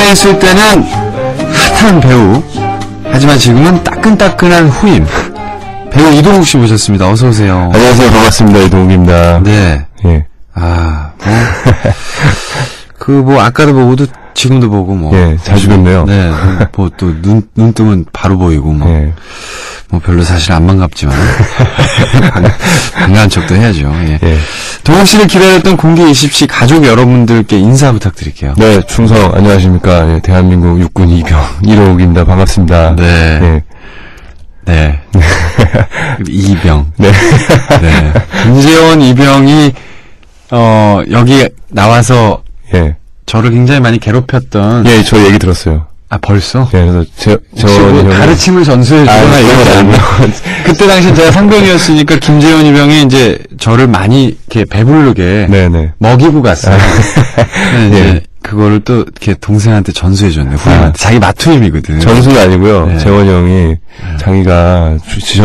무대했을 때는 핫한 배우, 하지만 지금은 따끈따끈한 후임, 배우 이동욱 씨 모셨습니다. 어서 오세요. 안녕하세요. 반갑습니다. 이동욱입니다. 네. 예. 아까도 보고도 지금도 보고 예, 자주 뵙네요. 네. 또 눈 뜨면 바로 보이고 예. 별로 사실 안 반갑지만 반가운 척도 해야죠. 예. 예. 동욱 씨를 기다렸던 공개 20시 가족 여러분들께 인사 부탁드릴게요. 네, 충성 안녕하십니까. 예, 대한민국 육군 이병 이동욱입니다. 반갑습니다. 네. 예. 네. 이병. 네. 네. 김재원 이병이 여기 나와서 예. 저를 굉장히 많이 괴롭혔던. 예, 저 얘기 들었어요. 아, 벌써? 예, 그래서 가르침을 전수해주거나 이런 게 아니고. 그때 당시 제가 상병이었으니까 김재원 이병이 이제 저를 많이 이렇게 배부르게. 네네. 먹이고 갔어요. 네, 이제 예. 그거를 또 이렇게 동생한테 전수해줬네. 후임한테. 자기 마투임이거든. 전수는 아니고요. 네. 재원이 형이 자기가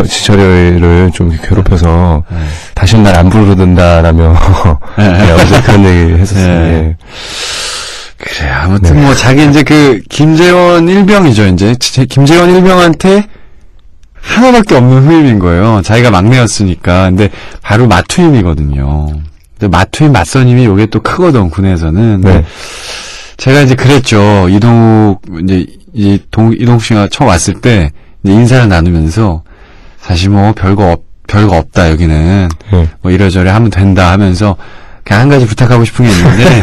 지철이를 좀 괴롭혀서 다시는 날 안 부르든다라며 네, 어제 그런 얘기 했었어요. 네. 예. 그래, 아무튼 자기 이제 김재원 일병이죠, 이제. 김재원 일병한테 하나밖에 없는 후임인 거예요. 자기가 막내였으니까. 근데 바로 마투임이거든요. 근데 마투임 맞선임이 요게 또 크거든, 군에서는. 네. 제가 이제 그랬죠. 이동욱 씨가 처음 왔을 때, 이제 인사를 나누면서, 사실 별거 없다, 여기는. 이래저래 하면 된다 하면서, 그냥 한 가지 부탁하고 싶은 게 있는데,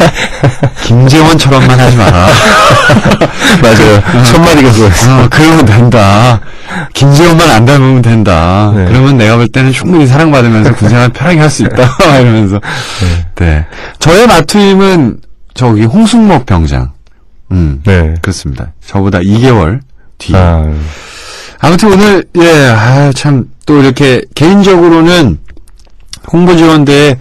김재원처럼만 하지 마라. 맞아요. 첫마디가 그거였어. 그러면 된다. 김재원만 안 닮으면 된다. 네. 그러면 내가 볼 때는 충분히 사랑받으면서 군생활 편하게 할 수 있다. 이러면서. 네. 저의 마투임은 홍승목 병장. 네. 그렇습니다. 저보다 2개월 뒤. 아무튼 오늘, 또 이렇게 개인적으로는 홍보지원대에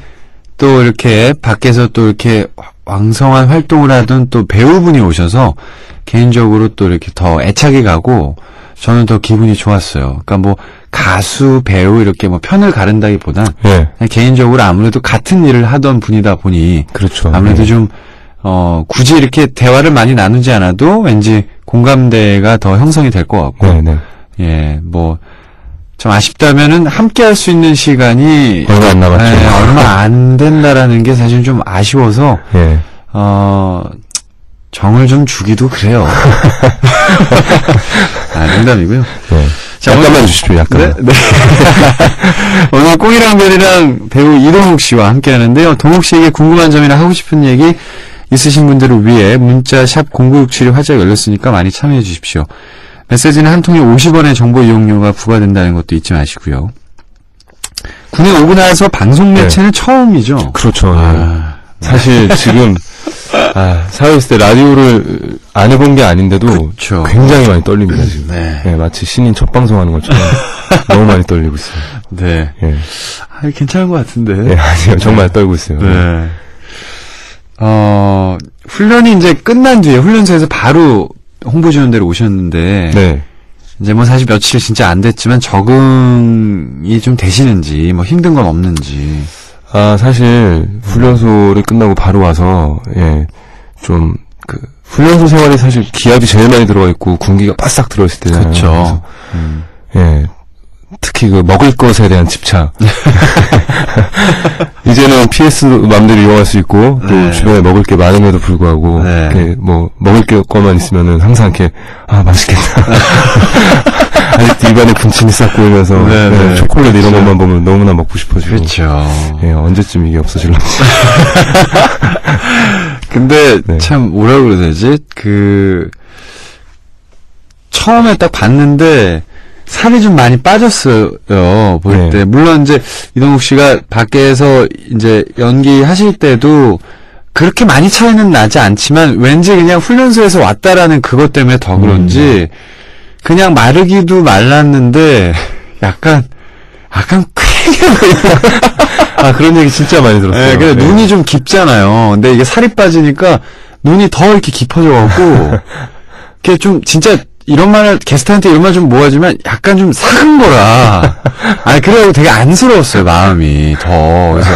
또 이렇게 밖에서 또 이렇게 왕성한 활동을 하던 또 배우분이 오셔서 개인적으로 또 이렇게 더 애착이 가고 저는 더 기분이 좋았어요. 그러니까 가수, 배우 이렇게 편을 가른다기보다 그냥 개인적으로 아무래도 같은 일을 하던 분이다 보니 그렇죠. 아무래도 좀 굳이 이렇게 대화를 많이 나누지 않아도 왠지 공감대가 더 형성이 될 것 같고 좀 아쉽다면은 함께 할 수 있는 시간이 얼마 안 남았죠. 얼마 안 된다라는 게 사실 좀 아쉬워서 정을 좀 주기도 그래요. 농담이고요. 약간만 주십시오. 약간. 네. 오늘 꽁이랑 별이랑 배우 이동욱 씨와 함께 하는데요. 동욱 씨에게 궁금한 점이나 하고 싶은 얘기 있으신 분들을 위해 문자 샵 0967이 활짝 열렸으니까 많이 참여해 주십시오. 메시지는 한 통에 50원의 정보 이용료가 부과된다는 것도 잊지 마시고요. 군에 오고 나서 방송 매체는 처음이죠? 그렇죠. 사실 지금 사회 있을 때 라디오를 안 해본 게 아닌데도 그쵸. 굉장히 많이 떨립니다 지금. 네, 마치 신인 첫 방송하는 것처럼 너무 많이 떨리고 있어요. 네. 괜찮은 것 같은데. 네, 아니요, 정말 떨고 있어요. 네. 훈련이 이제 끝난 뒤에 훈련소에서 바로 홍보지원대로 오셨는데, 이제 사실 며칠 진짜 안 됐지만 적응이 좀 되시는지, 힘든 건 없는지. 사실, 훈련소를 끝나고 바로 와서, 훈련소 생활에 사실 기압이 제일 많이 들어가 있고, 군기가 바싹 들어있을 때잖아요. 그렇죠. 특히 먹을 것에 대한 집착. 이제는 PS 마음대로 이용할 수 있고, 또 주변에 먹을 게 많음에도 불구하고, 이렇게 먹을 것만 있으면은 항상 이렇게, 맛있겠다. 아직도 입안에 군침이 싹 고이면서, 초콜릿 이런 것만 보면 너무나 먹고 싶어지고. 그렇죠. 언제쯤 이게 없어질런지. 근데, 참, 뭐라고 그래야 되지? 처음에 딱 봤는데, 살이 좀 많이 빠졌어요, 볼 때. 물론 이제, 이동욱 씨가 밖에서 이제 연기하실 때도 그렇게 많이 차이는 나지 않지만 왠지 그냥 훈련소에서 왔다라는 그것 때문에 더 그런지 그냥 마르기도 말랐는데 약간 쾌해 보이고. 그런 얘기 진짜 많이 들었어요. 근데 눈이 좀 깊잖아요. 근데 이게 살이 빠지니까 눈이 더 이렇게 깊어져갖고, 그게 좀 진짜 이런 말을, 게스트한테 이런 말 좀 모아주면 약간 좀 삭은 거라. 그래가지고 되게 안쓰러웠어요, 마음이. 그래서,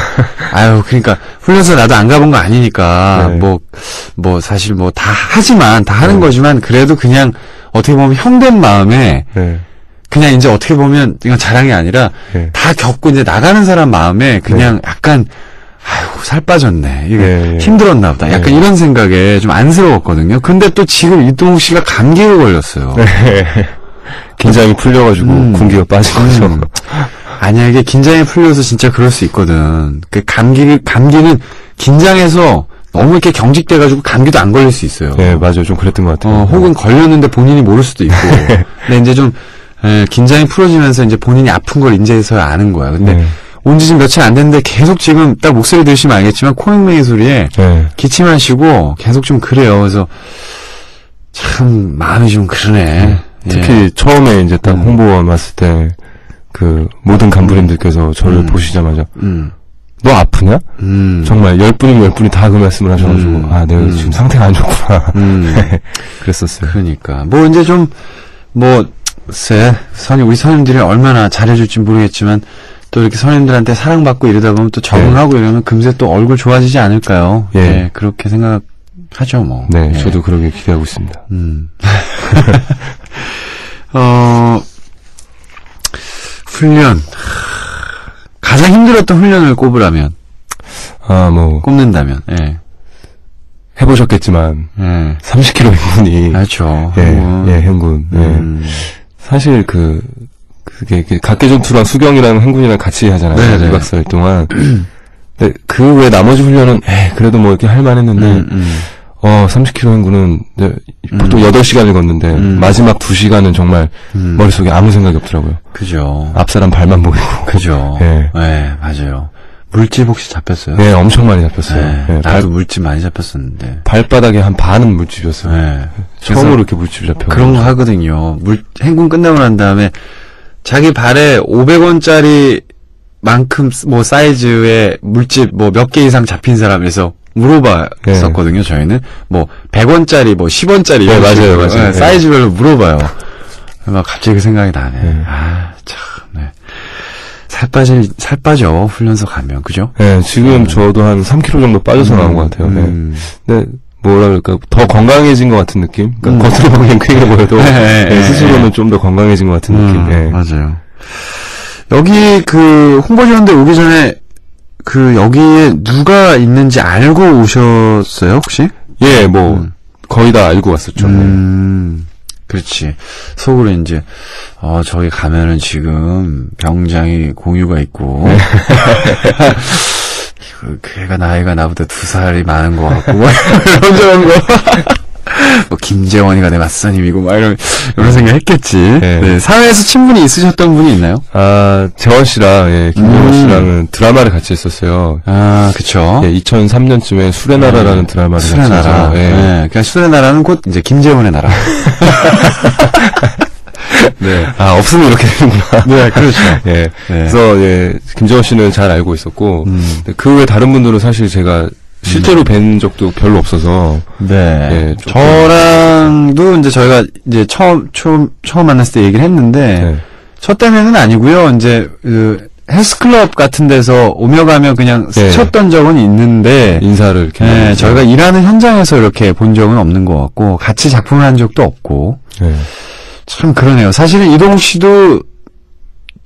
그러니까, 훈련소 나도 안 가본 거 아니니까, 네. 사실 다 하지만, 다 하는 네. 거지만, 그래도 그냥, 어떻게 보면 형된 마음에, 네. 그냥 이제 어떻게 보면, 이건 자랑이 아니라, 네. 다 겪고 이제 나가는 사람 마음에, 그냥 네. 약간, 살 빠졌네. 이게 네, 힘들었나 보다. 약간 네. 이런 생각에 좀 안쓰러웠거든요. 근데 또 지금 이동욱 씨가 감기에 걸렸어요. 네. 긴장이 풀려가지고 군기가 빠진 거죠. 아니야, 이게 긴장이 풀려서 진짜 그럴 수 있거든. 그 감기는 긴장해서 너무 이렇게 경직돼가지고 감기도 안 걸릴 수 있어요. 네, 맞아요. 좀 그랬던 것 같아요. 혹은 걸렸는데 본인이 모를 수도 있고. 근데 이제 좀, 긴장이 풀어지면서 이제 본인이 아픈 걸 인제서야 아는 거야. 근데 네. 온지 지금 며칠 안 됐는데 계속 지금 딱 목소리 들으시면 알겠지만 코맹맹이 소리에 네. 기침하시고 계속 좀 그래요. 그래서 참 마음이 좀 그러네. 특히 예. 처음에 이제 딱 홍보원 왔을 때 그 모든 간부님들께서 저를 보시자마자 너 아프냐? 정말 10분이면 10분이 다 그 말씀을 하셔가지고 내가 지금 상태가 안 좋구나. 그랬었어요. 그러니까 이제 좀 글쎄 우리 선임들이 얼마나 잘해줄지 모르겠지만 또 이렇게 선임들한테 사랑받고 이러다 보면 또 적응하고 네. 이러면 금세 또 얼굴 좋아지지 않을까요? 예. 네, 그렇게 생각하죠, 뭐. 네, 예. 저도 그러게 기대하고 있습니다. 훈련. 가장 힘들었던 훈련을 꼽으라면. 꼽는다면, 예. 해보셨겠지만, 30km 행군이. 그렇죠. 행군. 사실 그게 각계 전투랑 수경이랑 행군이랑 같이 하잖아요. 2박 4일 동안. 근데 그 외 나머지 훈련은 그래도 이렇게 할 만했는데 30km 행군은 보통 8시간을 걷는데 마지막 2시간은 정말 머릿속에 아무 생각이 없더라고요. 그죠. 앞사람 발만 보이고. 그죠. 네, 맞아요. 물집 혹시 잡혔어요? 네, 엄청 많이 잡혔어요. 네, 나도 물집 많이 잡혔었는데. 발바닥에 한 반은 물집이었어요. 네. 처음으로 이렇게 물집이 잡혀. 그런 거 하거든요. 행군 끝나고 난 다음에 자기 발에 500원짜리 만큼 사이즈의 물집 몇 개 이상 잡힌 사람에서 물어봤었거든요. 저희는 100원짜리 10원짜리 네, 맞아요. 네, 사이즈별로 물어봐요. 막 갑자기 그 생각이 나네. 참. 네. 살 빠져 훈련소 가면 그죠? 네, 지금 저도 한 3kg 정도 빠져서 나온 것 같아요. 근데 뭐라 그럴까 더 건강해진 것 같은 느낌? 그러니까 겉으로 보기엔 크게 보여도 스스로는 좀 더 건강해진 것 같은 느낌. 맞아요. 여기 홍보지원대 오기 전에 여기에 누가 있는지 알고 오셨어요 혹시? 예, 거의 다 알고 왔었죠. 그렇지. 속으로 이제 저기 가면은 지금 병장이 공유가 있고 걔가 나이가 나보다 2살이 많은 것 같고 이런 거. 김재원이가 내 맞선임이고 이런 생각 했겠지. 네. 사회에서 친분이 있으셨던 분이 있나요? 재원 씨랑 김재원 씨랑은 드라마를 같이 했었어요. 그쵸. 2003년쯤에 술의 나라라는 드라마를 술의 같이 나라. 그러니까 술의 나라는 곧 이제 김재원의 나라. 네. 없으면 이렇게 되는구나. 네, 그렇죠. 그래서 김재원 씨는 잘 알고 있었고 그 외 다른 분들은 사실 제가 실제로 뵌 적도 별로 없어서. 네. 저랑도 이제 저희가 이제 처음 만났을 때 얘기를 했는데, 첫 때문에는 아니고요. 이제, 헬스클럽 같은 데서 오며 가며 그냥 스쳤던 적은 있는데, 인사를 이렇게. 저희가 일하는 현장에서 이렇게 본 적은 없는 것 같고, 같이 작품을 한 적도 없고, 참 그러네요. 사실은 이동욱 씨도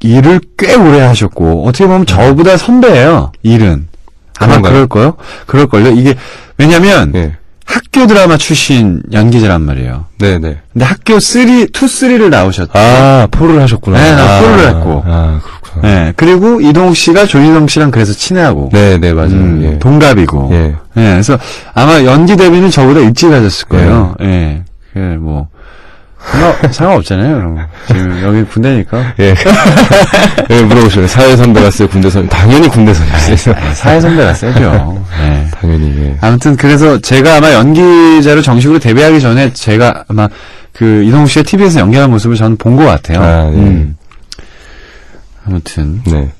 일을 꽤 오래 하셨고, 어떻게 보면 저보다 선배예요, 일은. 아마 그럴걸요? 이게, 왜냐면, 학교 드라마 출신 연기자란 말이에요. 네네. 근데 학교 2-3를 나오셨죠. 4를 하셨구나. 네, 4를 했고. 그렇구나. 네, 그리고 이동욱 씨가 조인성 씨랑 그래서 친하고. 네네, 맞아요. 동갑이고. 네, 그래서 아마 연기 데뷔는 저보다 일찍 하셨을 거예요. 상관없잖아요, 그럼. 지금 여기 군대니까. 물어보시면 사회 선배 갔어요, 군대 선. 당연히 군대 선배였어요. 사회 선배가 세죠. 당연히. 아무튼 그래서 제가 아마 연기자로 정식으로 데뷔하기 전에 제가 아마 이동욱 씨의 TV에서 연기하는 모습을 저는 본 것 같아요. 아무튼. 네.